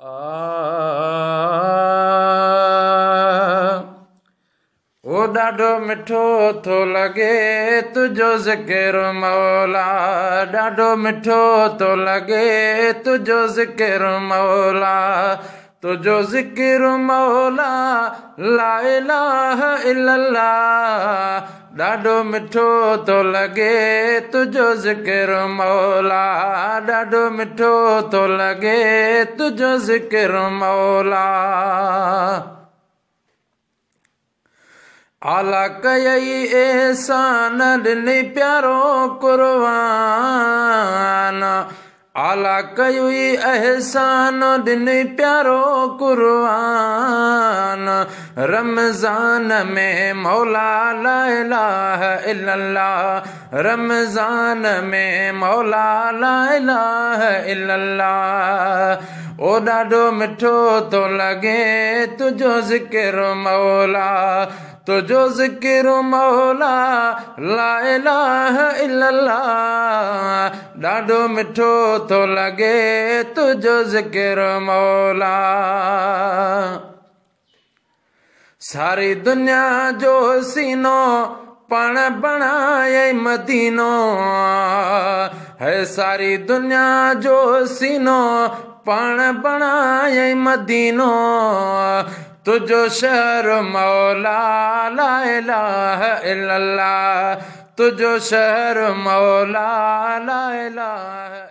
ओ ॾाढो मिठो थो लॻे तुझो ज़िक्र मौला, ॾाढो मिठो थो लॻे तुझो ज़िक्र मौला, तुझो ज़िक्र मौला, ला इलाहा इल्लल्लाह। ॾाढो मिठो थो लॻे तुझो ज़िक्र मौला, ॾाढो मिठो थो लॻे तुझो ज़िक्र मौला। आला कयई एहसान ॾिनई प्यारो क़ुर्बान, आला कयुई एहसान ॾिनई प्यारो क़ुर्बान। रमज़ान में मौला ला इलाहा इल्लल्लाह, रमज़ान में मौला ला इलाहा इल्लल्लाह। ओ ॾाढो मिठो थो लॻे तुझो ज़िक्र मौला, तुझो ज़िक्र मौला, ला इलाहा इल्लल्लाह। ॾाढो मिठो थो लॻे तुझो ज़िक्र मौला। सारी दुनिया जो सीनो पाण बणाए मदीनो है, सारी दुनिया जो सीनो पाण बणाए मदीनो। तुझो शहर मौला ला इलाहा इल्लल्लाह, तुझो शहर मौला ला इलाहा